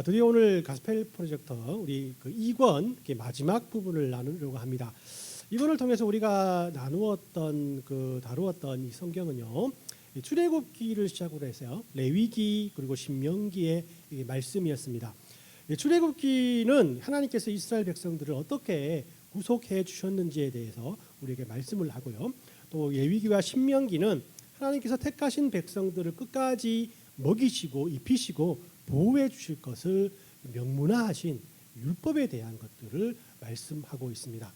드디어 오늘 가스펠 프로젝터 우리 그 2권 마지막 부분을 나누려고 합니다. 이번을 통해서 우리가 다루었던 이 성경은요, 출애굽기를 시작으로 해서요, 레위기 그리고 신명기의 말씀이었습니다. 출애굽기는 하나님께서 이스라엘 백성들을 어떻게 구속해 주셨는지에 대해서 우리에게 말씀을 하고요, 또 레위기와 신명기는 하나님께서 택하신 백성들을 끝까지 먹이시고 입히시고 보호해 주실 것을 명문화하신 율법에 대한 것들을 말씀하고 있습니다.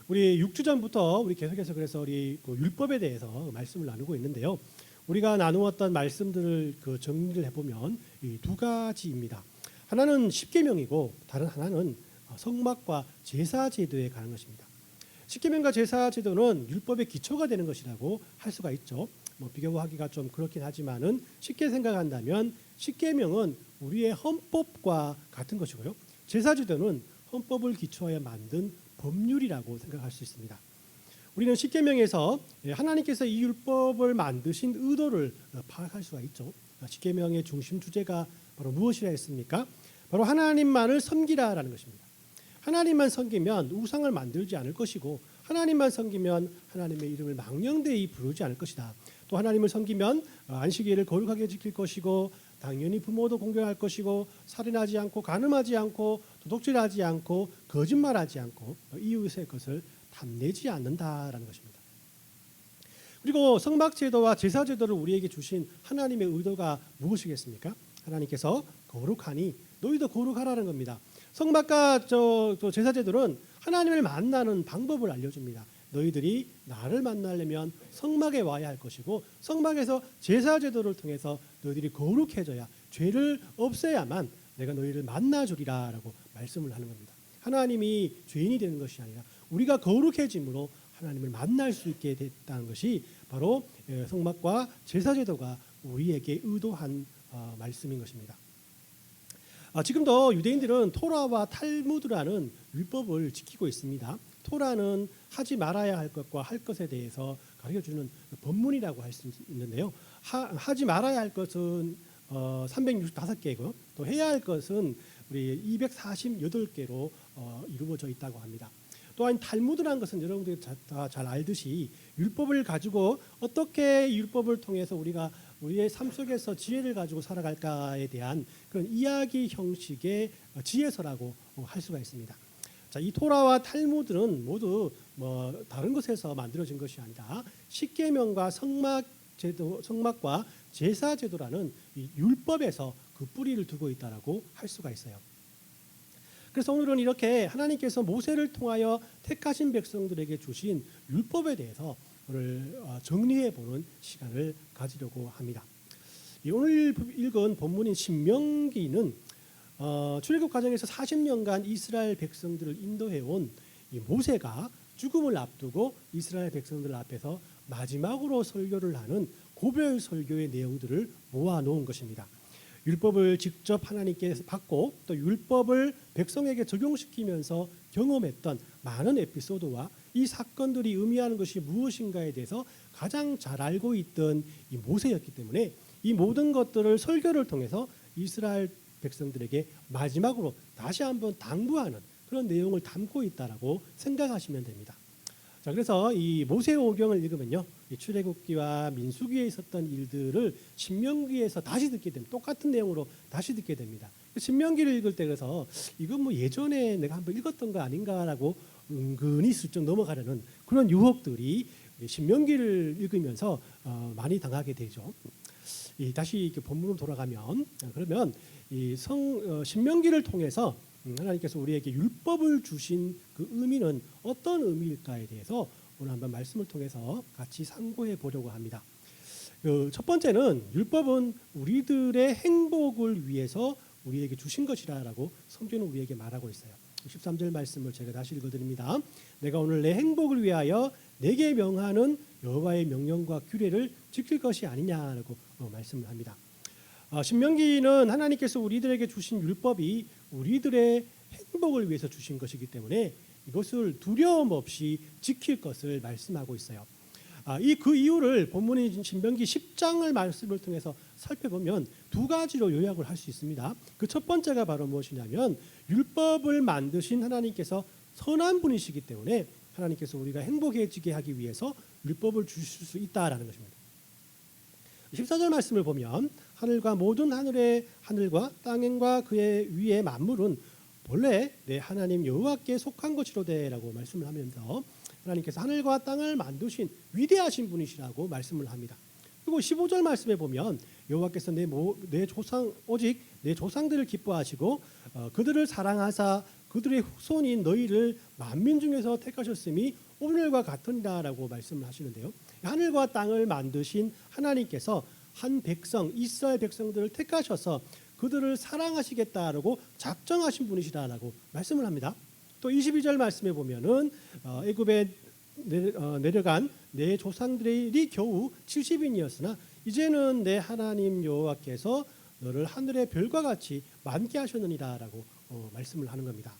우리 6주 전부터 우리 계속해서 그래서 우리 그 율법에 대해서 말씀을 나누고 있는데요. 우리가 나누었던 말씀들을 그 정리를 해보면 이 두 가지입니다. 하나는 십계명이고 다른 하나는 성막과 제사 제도에 관한 것입니다. 십계명과 제사 제도는 율법의 기초가 되는 것이라고 할 수가 있죠. 비교하기가 좀 그렇긴 하지만은 쉽게 생각한다면 십계명은 우리의 헌법과 같은 것이고요, 제사 제도는 헌법을 기초하여 만든 법률이라고 생각할 수 있습니다. 우리는 십계명에서 하나님께서 이 율법을 만드신 의도를 파악할 수가 있죠. 십계명의 중심 주제가 바로 무엇이라 했습니까? 바로 하나님만을 섬기라라는 것입니다. 하나님만 섬기면 우상을 만들지 않을 것이고, 하나님만 섬기면 하나님의 이름을 망령되이 부르지 않을 것이다. 또 하나님을 섬기면 안식일을 거룩하게 지킬 것이고, 당연히 부모도 공경할 것이고, 살인하지 않고 간음하지 않고 도둑질하지 않고 거짓말하지 않고 이웃의 것을 탐내지 않는다라는 것입니다. 그리고 성막제도와 제사제도를 우리에게 주신 하나님의 의도가 무엇이겠습니까? 하나님께서 거룩하니 너희도 거룩하라는 겁니다. 성막과 제사제도는 하나님을 만나는 방법을 알려줍니다. 너희들이 나를 만나려면 성막에 와야 할 것이고, 성막에서 제사제도를 통해서 너희들이 거룩해져야, 죄를 없애야만 내가 너희를 만나주리라 라고 말씀을 하는 겁니다. 하나님이 죄인이 되는 것이 아니라 우리가 거룩해짐으로 하나님을 만날 수 있게 됐다는 것이 바로 성막과 제사제도가 우리에게 의도한 말씀인 것입니다. 지금도 유대인들은 토라와 탈무드라는 율법을 지키고 있습니다. 토라는 하지 말아야 할 것과 할 것에 대해서 가르쳐주는 법문이라고 할 수 있는데요. 하지 말아야 할 것은 365개고 또 해야 할 것은 우리 248개로 이루어져 있다고 합니다. 또한 탈무드라는 것은 여러분들이 다 잘 알듯이 율법을 가지고 어떻게 율법을 통해서 우리가 우리의 삶 속에서 지혜를 가지고 살아갈까에 대한 그런 이야기 형식의 지혜서라고 할 수가 있습니다. 자, 이 토라와 탈무드는 모두 다른 것에서 만들어진 것이 아니라 십계명과 성막과 제사 제도라는 이 율법에서 그 뿌리를 두고 있다라고 할 수가 있어요. 그래서 오늘은 이렇게 하나님께서 모세를 통하여 택하신 백성들에게 주신 율법에 대해서 오늘 정리해 보는 시간을 가지려고 합니다. 오늘 읽은 본문인 신명기는 출애굽 과정에서 40년간 이스라엘 백성들을 인도해온 이 모세가 죽음을 앞두고 이스라엘 백성들 앞에서 마지막으로 설교를 하는 고별 설교의 내용들을 모아놓은 것입니다. 율법을 직접 하나님께서 받고 또 율법을 백성에게 적용시키면서 경험했던 많은 에피소드와 이 사건들이 의미하는 것이 무엇인가에 대해서 가장 잘 알고 있던 이 모세였기 때문에 이 모든 것들을 설교를 통해서 이스라엘 백성들에게 마지막으로 다시 한번 당부하는 그런 내용을 담고 있다라고 생각하시면 됩니다. 자, 그래서 이 모세오경을 읽으면요, 이 출애굽기와 민수기에 있었던 일들을 신명기에서 다시 듣게 됩니다. 똑같은 내용으로 다시 듣게 됩니다. 신명기를 읽을 때 그래서 이건 예전에 내가 한번 읽었던 거 아닌가라고 은근히 슬쩍 넘어가려는 그런 유혹들이 신명기를 읽으면서 많이 당하게 되죠. 다시 이렇게 본문으로 돌아가면, 그러면 이 신명기를 통해서 하나님께서 우리에게 율법을 주신 그 의미는 어떤 의미일까에 대해서 오늘 한번 말씀을 통해서 같이 상고해 보려고 합니다. 첫 번째는 율법은 우리들의 행복을 위해서 우리에게 주신 것이라고 성경은 우리에게 말하고 있어요. 13절 말씀을 제가 다시 읽어드립니다. 내가 오늘 내 행복을 위하여 내게 명하는 여호와의 명령과 규례를 지킬 것이 아니냐라고 말씀을 합니다. 신명기는 하나님께서 우리들에게 주신 율법이 우리들의 행복을 위해서 주신 것이기 때문에 이것을 두려움 없이 지킬 것을 말씀하고 있어요. 그 이유를 본문인 신명기 10장을 말씀을 통해서 살펴보면 두 가지로 요약을 할 수 있습니다. 그 첫 번째가 바로 무엇이냐면 율법을 만드신 하나님께서 선한 분이시기 때문에 하나님께서 우리가 행복해지게 하기 위해서 율법을 주실 수 있다라는 것입니다. 14절 말씀을 보면 하늘과 모든 하늘과 땅과 그의 위의 만물은 본래 내 하나님 여호와께 속한 것이로되라고 말씀을 하면서 하나님께서 하늘과 땅을 만드신 위대하신 분이시라고 말씀을 합니다. 그리고 15절 말씀에 보면 여호와께서 오직 내 조상들을 기뻐하시고 그들을 사랑하사 그들의 후손인 너희를 만민 중에서 택하셨음이 오늘과 같으니라라고 말씀을 하시는데요. 하늘과 땅을 만드신 하나님께서 한 백성 이스라엘 백성들을 택하셔서 그들을 사랑하시겠다라고 작정하신 분이시라라고 말씀을 합니다. 또 22절 말씀에 보면은 애굽에 내려간 내 조상들이 겨우 70인이었으나 이제는 내 하나님 여호와께서 너를 하늘의 별과 같이 많게 하셨느니라라고 말씀을 하는 겁니다.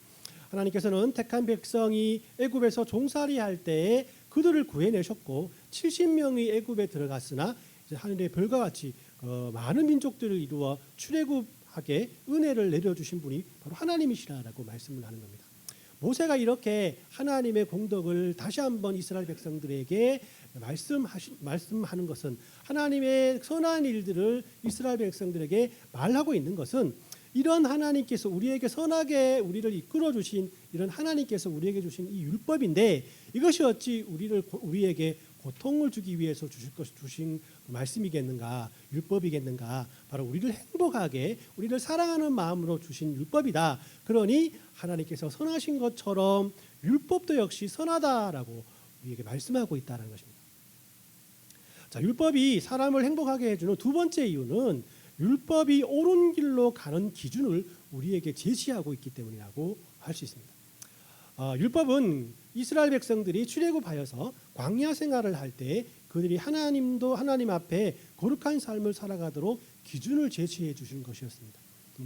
하나님께서는 택한 백성이 애굽에서 종살이할 때에 그들을 구해내셨고 70명이 애굽에 들어갔으나 이제 하늘의 별과 같이 많은 민족들을 이루어 출애굽하게 은혜를 내려주신 분이 바로 하나님이시라라고 말씀을 하는 겁니다. 모세가 이렇게 하나님의 공덕을 다시 한번 이스라엘 백성들에게 말씀하는 것은 하나님의 선한 일들을 이스라엘 백성들에게 말하고 있는 것은 이런 하나님께서 우리에게 선하게 우리를 이끌어 주신 이런 하나님께서 우리에게 주신 이 율법인데 이것이 어찌 우리에게 고통을 주기 위해서 주신 말씀이겠는가, 율법이겠는가? 바로 우리를 행복하게 우리를 사랑하는 마음으로 주신 율법이다. 그러니 하나님께서 선하신 것처럼 율법도 역시 선하다라고 우리에게 말씀하고 있다는 것입니다. 자, 율법이 사람을 행복하게 해주는 두 번째 이유는 율법이 옳은 길로 가는 기준을 우리에게 제시하고 있기 때문이라고 할 수 있습니다. 율법은 이스라엘 백성들이 출애굽하여서 광야 생활을 할 때 그들이 하나님 앞에 거룩한 삶을 살아가도록 기준을 제시해 주신 것이었습니다.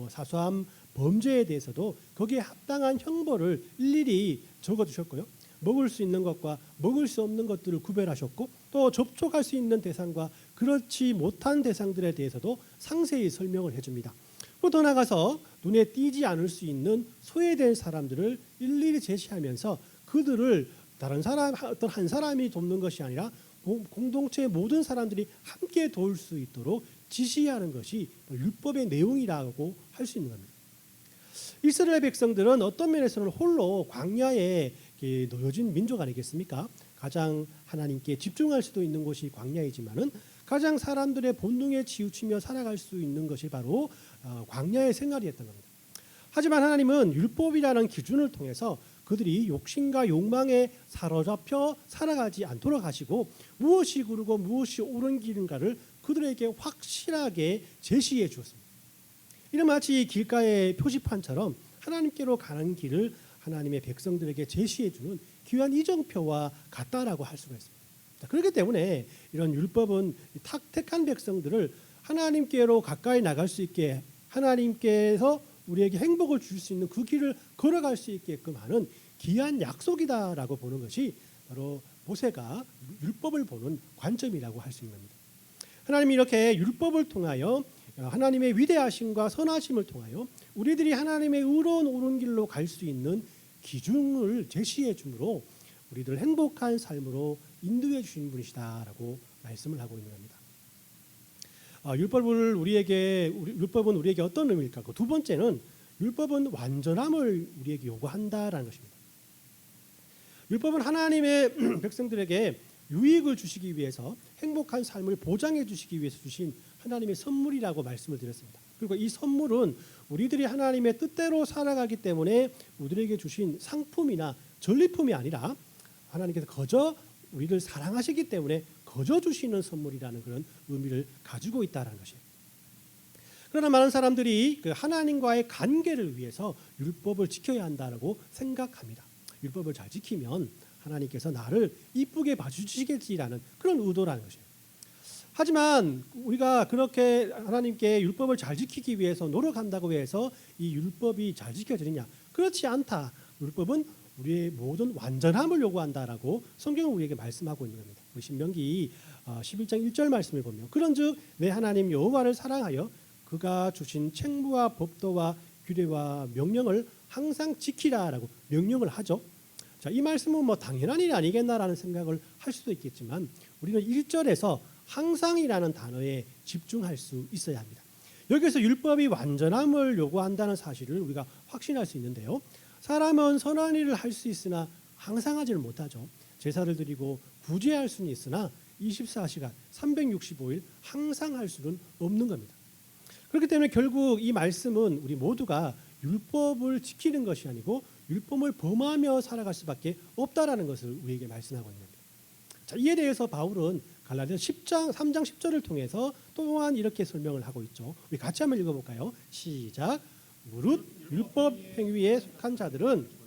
사소한 범죄에 대해서도 거기에 합당한 형벌을 일일이 적어 주셨고요. 먹을 수 있는 것과 먹을 수 없는 것들을 구별하셨고 또 접촉할 수 있는 대상과 그렇지 못한 대상들에 대해서도 상세히 설명을 해줍니다. 또 더 나아가서 눈에 띄지 않을 수 있는 소외된 사람들을 일일이 제시하면서 그들을 다른 사람 어떤 한 사람이 돕는 것이 아니라 공동체의 모든 사람들이 함께 도울 수 있도록 지시하는 것이 율법의 내용이라고 할 수 있는 겁니다. 이스라엘 백성들은 어떤 면에서는 홀로 광야에 놓여진 민족 아니겠습니까? 가장 하나님께 집중할 수도 있는 곳이 광야이지만은 가장 사람들의 본능에 치우치며 살아갈 수 있는 것이 바로 광야의 생활이었던 겁니다. 하지만 하나님은 율법이라는 기준을 통해서 그들이 욕심과 욕망에 사로잡혀 살아가지 않도록 하시고 무엇이 그르고 무엇이 옳은 길인가를 그들에게 확실하게 제시해 주었습니다. 이는 마치 길가의 표지판처럼 하나님께로 가는 길을 하나님의 백성들에게 제시해 주는 귀한 이정표와 같다라고 할 수가 있습니다. 그렇기 때문에 이런 율법은 택한 백성들을 하나님께로 가까이 나갈 수 있게 하나님께서 우리에게 행복을 줄 수 있는 그 길을 걸어갈 수 있게끔 하는 귀한 약속이다라고 보는 것이 바로 모세가 율법을 보는 관점이라고 할 수 있는 겁니다. 하나님이 이렇게 율법을 통하여 하나님의 위대하심과 선하심을 통하여 우리들이 하나님의 의로운 옳은 길로 갈 수 있는 기준을 제시해 주므로 우리들 행복한 삶으로 인도해 주신 분이시다라고 말씀을 하고 있는 겁니다. 율법은 우리에게 어떤 의미일까? 두 번째는 율법은 완전함을 우리에게 요구한다라는 것입니다. 율법은 하나님의 백성들에게 유익을 주시기 위해서 행복한 삶을 보장해 주시기 위해서 주신 하나님의 선물이라고 말씀을 드렸습니다. 그리고 이 선물은 우리들이 하나님의 뜻대로 살아가기 때문에 우리에게 주신 상품이나 전리품이 아니라 하나님께서 거저 우리를 사랑하시기 때문에 거저 주시는 선물이라는 그런 의미를 가지고 있다는 것이에요. 그러나 많은 사람들이 그 하나님과의 관계를 위해서 율법을 지켜야 한다고 생각합니다. 율법을 잘 지키면 하나님께서 나를 이쁘게 봐주시겠지라는 그런 의도라는 것이에요. 하지만 우리가 그렇게 하나님께 율법을 잘 지키기 위해서 노력한다고 해서 이 율법이 잘 지켜지느냐? 그렇지 않다. 율법은 우리의 모든 완전함을 요구한다라고 성경은 우리에게 말씀하고 있는 겁니다. 우리 신명기 11장 1절 말씀을 보면 그런즉 내 하나님 여호와를 사랑하여 그가 주신 책무와 법도와 규례와 명령을 항상 지키라라고 명령을 하죠. 자, 이 말씀은 뭐 당연한 일이 아니겠나라는 생각을 할 수도 있겠지만 우리는 1절에서 항상이라는 단어에 집중할 수 있어야 합니다. 여기서 율법이 완전함을 요구한다는 사실을 우리가 확신할 수 있는데요. 사람은 선한 일을 할 수 있으나 항상 하지는 못하죠. 제사를 드리고 구제할 수는 있으나 24시간 365일 항상 할 수는 없는 겁니다. 그렇기 때문에 결국 이 말씀은 우리 모두가 율법을 지키는 것이 아니고 율법을 범하며 살아갈 수밖에 없다라는 것을 우리에게 말씀하고 있는 겁니다. 자, 이에 대해서 바울은 갈라디아서 3장 10절을 통해서 또한 이렇게 설명을 하고 있죠. 우리 같이 한번 읽어볼까요? 시작. 무릇 율법 행위에 속한 자들은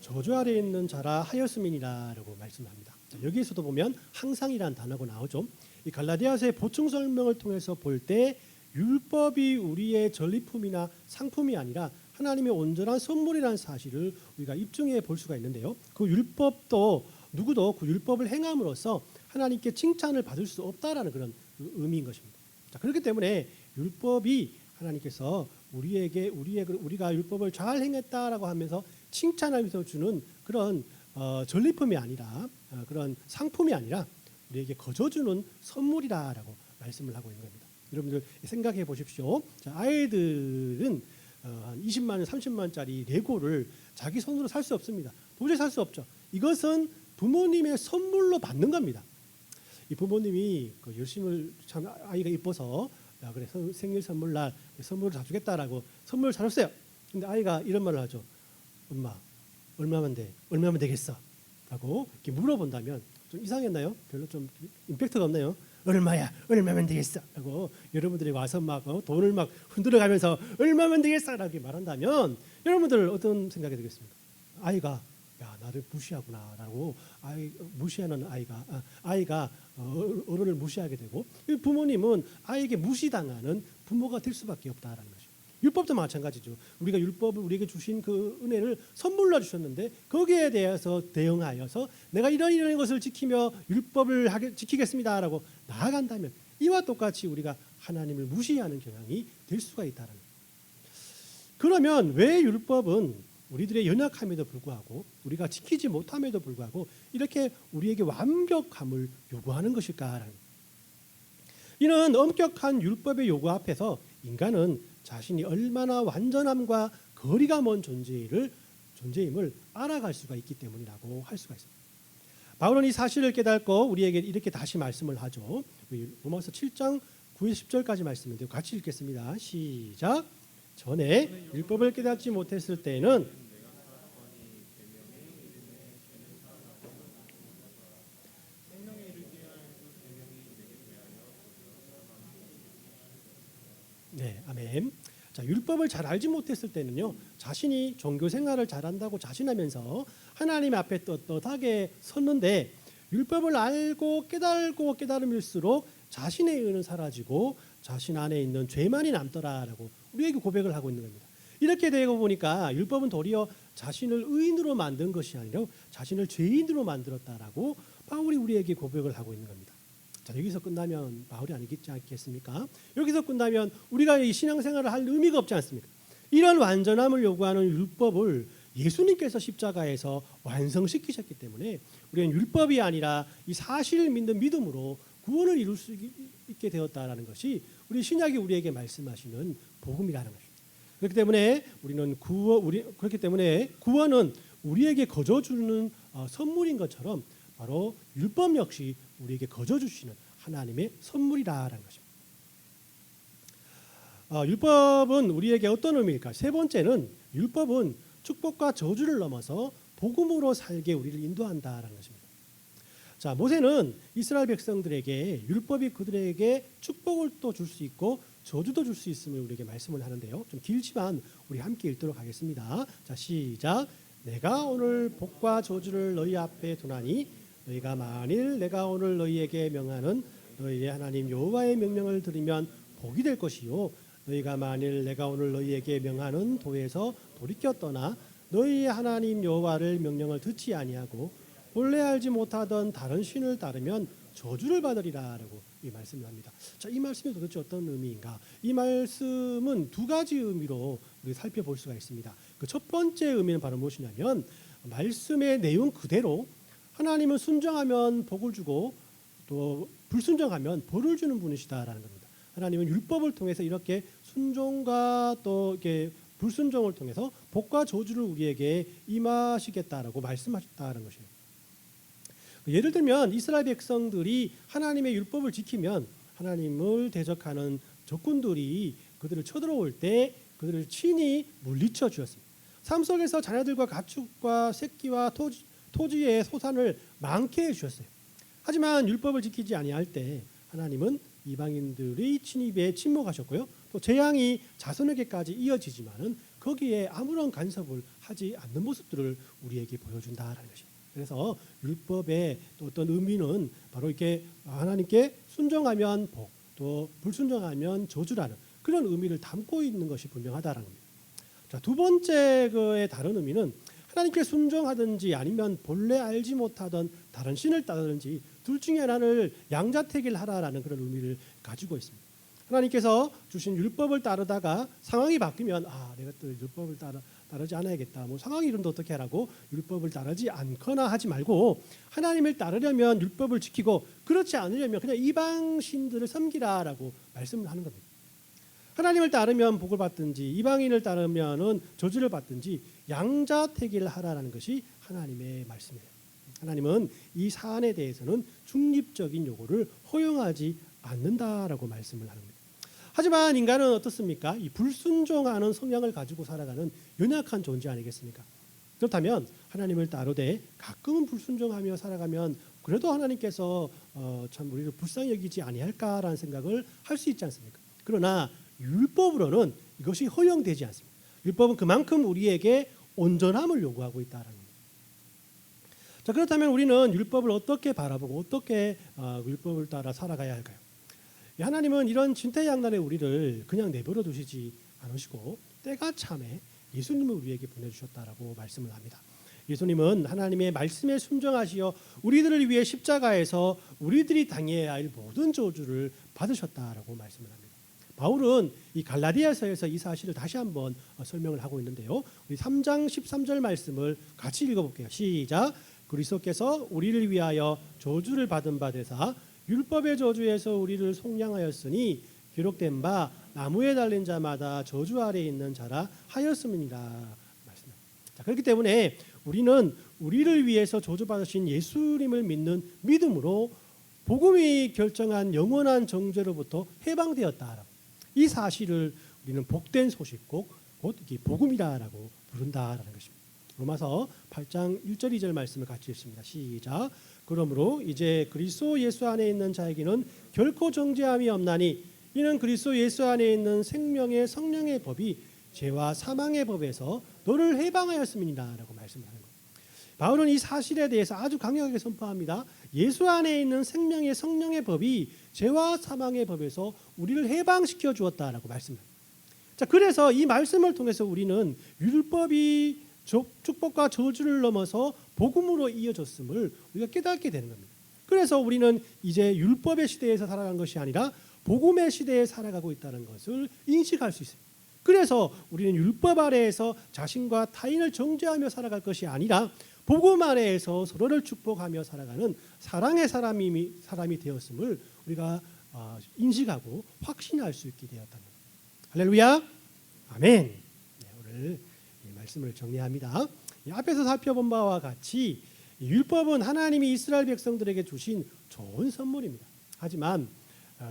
저주 아래 있는 자라 하였음이니라라고 말씀합니다. 자, 여기에서도 보면 항상이라는 단어가 나오죠. 이 갈라디아서의 보충 설명을 통해서 볼 때 율법이 우리의 전리품이나 상품이 아니라 하나님의 온전한 선물이라는 사실을 우리가 입증해 볼 수가 있는데요. 그 율법도 누구도 그 율법을 행함으로써 하나님께 칭찬을 받을 수 없다라는 그런 의미인 것입니다. 자, 그렇기 때문에 율법이 하나님께서 우리가 율법을 잘 행했다라고 하면서 칭찬하면서 주는 그런 전리품이 아니라 그런 상품이 아니라 우리에게 거저주는 선물이다라고 말씀을 하고 있는 겁니다. 여러분들 생각해 보십시오. 자, 아이들은 한 20만 원, 30만 원짜리 레고를 자기 손으로 살 수 없습니다. 도저히 살 수 없죠. 이것은 부모님의 선물로 받는 겁니다. 이 부모님이 열심히 참 아이가 이뻐서 야, 그래 생일 선물날 선물을 사주겠다라고 선물을 사줬어요. 근데 아이가 이런 말을 하죠. 엄마 얼마면 되겠어? 라고 이렇게 물어본다면 좀 이상했나요? 별로 좀 임팩트가 없나요? 얼마면 되겠어? 라고 여러분들이 와서 막 돈을 막 흔들어가면서 얼마면 되겠어? 라고 말한다면 여러분들 어떤 생각이 들겠습니까? 아이가 야 나를 무시하구나라고 무시하는 아이가 어른을 무시하게 되고 부모님은 아이에게 무시당하는 부모가 될 수밖에 없다라는 것이죠. 율법도 마찬가지죠. 우리가 율법을 우리에게 주신 그 은혜를 선물로 주셨는데 거기에 대해서 대응하여서 내가 이런 것을 지키며 율법을 지키겠습니다라고 나아간다면 이와 똑같이 우리가 하나님을 무시하는 경향이 될 수가 있다는 거예요. 그러면 왜 율법은 우리들의 연약함에도 불구하고 우리가 지키지 못함에도 불구하고 이렇게 우리에게 완벽함을 요구하는 것일까라는 이는 엄격한 율법의 요구 앞에서 인간은 자신이 얼마나 완전함과 거리가 먼 존재임을 알아갈 수가 있기 때문이라고 할 수가 있습니다. 바울은 이 사실을 깨닫고 우리에게 이렇게 다시 말씀을 하죠. 로마서 7장 9에서 10절까지 말씀인데요. 같이 읽겠습니다. 시작. 전에 율법을 깨닫지 못했을 때에는 네, 아멘. 자, 율법을 잘 알지 못했을 때는요, 자신이 종교 생활을 잘한다고 자신하면서 하나님 앞에 떳떳하게 섰는데 율법을 알고 깨달을수록 자신의 의는 사라지고 자신 안에 있는 죄만이 남더라라고 우리에게 고백을 하고 있는 겁니다. 이렇게 되고 보니까 율법은 도리어 자신을 의인으로 만든 것이 아니라 자신을 죄인으로 만들었다라고 바울이 우리에게 고백을 하고 있는 겁니다. 자, 여기서 끝나면 바울이 아니겠지 않겠습니까? 여기서 끝나면 우리가 이 신앙생활을 할 의미가 없지 않습니까? 이런 완전함을 요구하는 율법을 예수님께서 십자가에서 완성시키셨기 때문에 우리는 율법이 아니라 이 사실을 믿는 믿음으로 구원을 이룰 수 있게 되었다라는 것이 우리 신약이 우리에게 말씀하시는 복음이라는 것입니다. 그렇기 때문에 구원은 우리에게 거저 주는 선물인 것처럼 바로 율법 역시 우리에게 거저 주시는 하나님의 선물이라는 것입니다. 율법은 우리에게 어떤 의미일까? 세 번째는 율법은 축복과 저주를 넘어서 복음으로 살게 우리를 인도한다라는 것입니다. 자, 모세는 이스라엘 백성들에게 율법이 그들에게 축복을 또 줄 수 있고 저주도 줄 수 있음을 우리에게 말씀을 하는데요. 좀 길지만 우리 함께 읽도록 하겠습니다. 자, 시작. 내가 오늘 복과 저주를 너희 앞에 두나니 너희가 만일 내가 오늘 너희에게 명하는 너희의 하나님 여호와의 명령을 들으면 복이 될 것이요 너희가 만일 내가 오늘 너희에게 명하는 도에서 돌이켜 떠나 너희 하나님 여호와를 명령을 듣지 아니하고 본래 알지 못하던 다른 신을 따르면 저주를 받으리라라고 이 말씀을 합니다. 자, 이 말씀이 도대체 어떤 의미인가? 이 말씀은 두 가지 의미로 우리 살펴볼 수가 있습니다. 그 첫 번째 의미는 바로 무엇이냐면 말씀의 내용 그대로 하나님은 순종하면 복을 주고 또 불순종하면 벌을 주는 분이시다라는 겁니다. 하나님은 율법을 통해서 이렇게 순종과 또 이렇게 불순종을 통해서 복과 저주를 우리에게 임하시겠다라고 말씀하셨다는 것이에요. 예를 들면 이스라엘 백성들이 하나님의 율법을 지키면 하나님을 대적하는 적군들이 그들을 쳐들어올 때 그들을 친히 물리쳐 주었습니다. 삶 속에서 자녀들과 가축과 새끼와 토지의 소산을 많게 해주셨어요. 하지만 율법을 지키지 아니할 때 하나님은 이방인들의 침입에 침묵하셨고요. 또 재앙이 자손에게까지 이어지지만은 거기에 아무런 간섭을 하지 않는 모습들을 우리에게 보여준다라는 것입니다. 그래서 율법의 또 어떤 의미는 바로 이렇게 하나님께 순종하면 복, 또 불순종하면 저주라는 그런 의미를 담고 있는 것이 분명하다라는 겁니다. 자, 두 번째 그의 다른 의미는 하나님께 순종하든지 아니면 본래 알지 못하던 다른 신을 따르든지 둘 중에 하나를 양자택일 하라라는 그런 의미를 가지고 있습니다. 하나님께서 주신 율법을 따르다가 상황이 바뀌면 내가 또 율법을 따르지 않아야겠다. 뭐 상황이 이런데 어떻게 하라고 율법을 따르지 않거나 하지 말고 하나님을 따르려면 율법을 지키고 그렇지 않으려면 그냥 이방 신들을 섬기라라고 말씀을 하는 겁니다. 하나님을 따르면 복을 받든지 이방인을 따르면은 저주를 받든지 양자택일을 하라라는 것이 하나님의 말씀이에요. 하나님은 이 사안에 대해서는 중립적인 요구를 허용하지 않는다라고 말씀을 하는 겁니다. 하지만 인간은 어떻습니까? 이 불순종하는 성향을 가지고 살아가는 연약한 존재 아니겠습니까? 그렇다면 하나님을 따르되 가끔은 불순종하며 살아가면 그래도 하나님께서 참 우리를 불쌍히 여기지 아니할까라는 생각을 할 수 있지 않습니까? 그러나 율법으로는 이것이 허용되지 않습니다. 율법은 그만큼 우리에게 온전함을 요구하고 있다는 겁니다. 자, 그렇다면 우리는 율법을 어떻게 바라보고 어떻게 율법을 따라 살아가야 할까요? 하나님은 이런 진퇴양난의 우리를 그냥 내버려 두시지 않으시고 때가 참에 예수님을 우리에게 보내주셨다라고 말씀을 합니다. 예수님은 하나님의 말씀에 순종하시어 우리들을 위해 십자가에서 우리들이 당해야 할 모든 저주를 받으셨다라고 말씀을 합니다. 바울은 이 갈라디아서에서 이 사실을 다시 한번 설명을 하고 있는데요. 우리 3장 13절 말씀을 같이 읽어볼게요. 시작. 그리스도께서 우리를 위하여 저주를 받은 바 되사 율법의 저주에서 우리를 속량하였으니 기록된 바 나무에 달린 자마다 저주 아래에 있는 자라 하였음이니라 말씀합니다. 자, 그렇기 때문에 우리는 우리를 위해서 저주받으신 예수님을 믿는 믿음으로 복음이 결정한 영원한 정죄로부터 해방되었다. 이 사실을 우리는 복된 소식 곧 복음이라고 부른다라는 것입니다. 로마서 8장 1절 2절 말씀을 같이 읽습니다. 시작. 그러므로 이제 그리스도 예수 안에 있는 자에게는 결코 정죄함이 없나니 이는 그리스도 예수 안에 있는 생명의 성령의 법이 죄와 사망의 법에서 너를 해방하였음이니라라고 말씀하는 것. 바울은 이 사실에 대해서 아주 강력하게 선포합니다. 예수 안에 있는 생명의 성령의 법이 죄와 사망의 법에서 우리를 해방시켜 주었다라고 말씀합니다. 자, 그래서 이 말씀을 통해서 우리는 율법이 축복과 저주를 넘어서 복음으로 이어졌음을 우리가 깨닫게 되는 겁니다. 그래서 우리는 이제 율법의 시대에서 살아간 것이 아니라 복음의 시대에 살아가고 있다는 것을 인식할 수 있습니다. 그래서 우리는 율법 아래에서 자신과 타인을 정죄하며 살아갈 것이 아니라 복음 아래에서 서로를 축복하며 살아가는 사랑의 사람이 되었음을 우리가 인식하고 확신할 수 있게 되었다는 겁니다. 할렐루야, 아멘. 네, 오늘 말씀을 정리합니다. 앞에서 살펴본 바와 같이 율법은 하나님이 이스라엘 백성들에게 주신 좋은 선물입니다. 하지만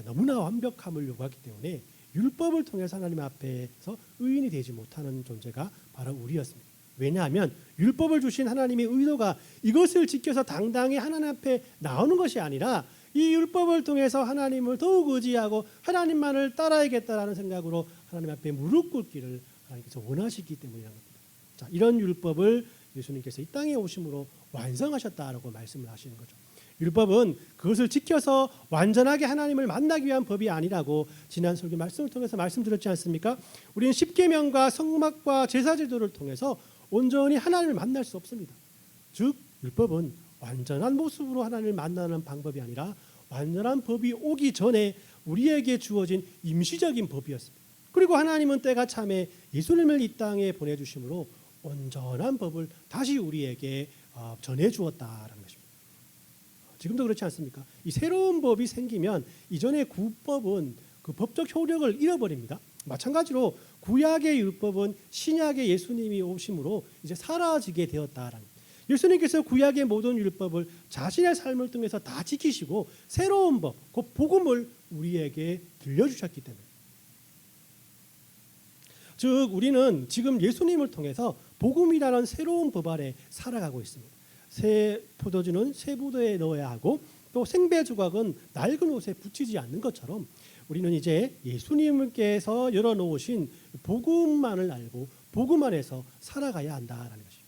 너무나 완벽함을 요구하기 때문에 율법을 통해서 하나님 앞에서 의인이 되지 못하는 존재가 바로 우리였습니다. 왜냐하면 율법을 주신 하나님의 의도가 이것을 지켜서 당당히 하나님 앞에 나오는 것이 아니라 이 율법을 통해서 하나님을 더욱 의지하고 하나님만을 따라야겠다라는 생각으로 하나님 앞에 무릎 꿇기를 하나님께서 원하시기 때문이라는 겁니다. 자, 이런 율법을 예수님께서 이 땅에 오심으로 완성하셨다라고 말씀을 하시는 거죠. 율법은 그것을 지켜서 완전하게 하나님을 만나기 위한 법이 아니라고 지난 설교 말씀을 통해서 말씀드렸지 않습니까? 우리는 십계명과 성막과 제사 제도를 통해서 온전히 하나님을 만날 수 없습니다. 즉 율법은 완전한 모습으로 하나님을 만나는 방법이 아니라 완전한 법이 오기 전에 우리에게 주어진 임시적인 법이었습니다. 그리고 하나님은 때가 참에 예수님을 이 땅에 보내주심으로 온전한 법을 다시 우리에게 전해주었다라는 것입니다. 지금도 그렇지 않습니까? 이 새로운 법이 생기면 이전의 구법은 그 법적 효력을 잃어버립니다. 마찬가지로 구약의 율법은 신약의 예수님이 오심으로 이제 사라지게 되었다라는. 예수님께서 구약의 모든 율법을 자신의 삶을 통해서 다 지키시고 새로운 법, 그 복음을 우리에게 들려주셨기 때문에. 즉 우리는 지금 예수님을 통해서 복음이라는 새로운 법 아래 살아가고 있습니다. 새 포도주는 새 부도에 넣어야 하고 또 생배 조각은 낡은 옷에 붙이지 않는 것처럼 우리는 이제 예수님께서 열어놓으신 복음만을 알고 복음 안에서 살아가야 한다라는 것입니다.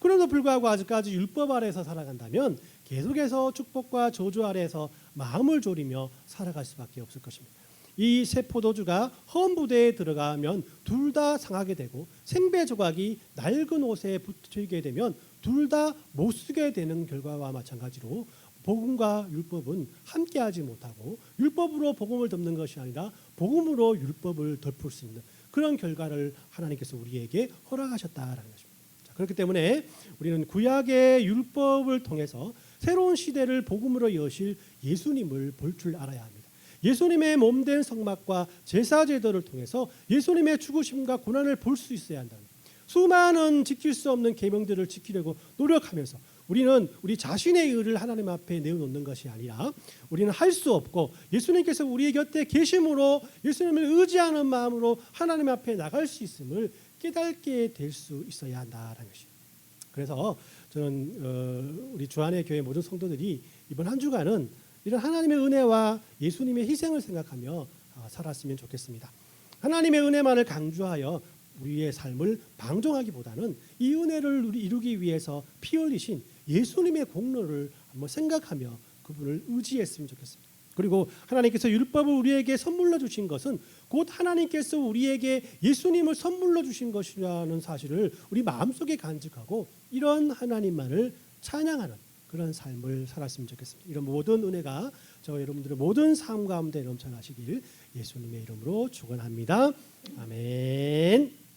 그럼에도 불구하고 아직까지 율법 아래에서 살아간다면 계속해서 축복과 저주 아래에서 마음을 졸이며 살아갈 수밖에 없을 것입니다. 이 새 포도주가 험 부대에 들어가면 둘 다 상하게 되고 생배 조각이 낡은 옷에 붙이게 되면 둘 다 못 쓰게 되는 결과와 마찬가지로 복음과 율법은 함께하지 못하고 율법으로 복음을 덮는 것이 아니라 복음으로 율법을 덮을 수 있는 그런 결과를 하나님께서 우리에게 허락하셨다라는 것입니다. 자, 그렇기 때문에 우리는 구약의 율법을 통해서 새로운 시대를 복음으로 여실 예수님을 볼 줄 알아야 합니다. 예수님의 몸된 성막과 제사 제도를 통해서 예수님의 죽으심과 고난을 볼 수 있어야 한다는, 수많은 지킬 수 없는 계명들을 지키려고 노력하면서 우리는 우리 자신의 의를 하나님 앞에 내어놓는 것이 아니라 우리는 할 수 없고 예수님께서 우리 곁에 계심으로 예수님을 의지하는 마음으로 하나님 앞에 나갈 수 있음을 깨닫게 될 수 있어야 한다라는 것입니다. 그래서 저는 우리 주안의 교회 모든 성도들이 이번 한 주간은 이런 하나님의 은혜와 예수님의 희생을 생각하며 살았으면 좋겠습니다. 하나님의 은혜만을 강조하여 우리의 삶을 방종하기보다는 이 은혜를 이루기 위해서 피 흘리신 예수님의 공로를 한번 생각하며 그분을 의지했으면 좋겠습니다. 그리고 하나님께서 율법을 우리에게 선물로 주신 것은 곧 하나님께서 우리에게 예수님을 선물로 주신 것이라는 사실을 우리 마음속에 간직하고 이런 하나님만을 찬양하는 그런 삶을 살았으면 좋겠습니다. 이런 모든 은혜가 저와 여러분들의 모든 삶 가운데 넘쳐나시길 예수님의 이름으로 축원합니다. 아멘.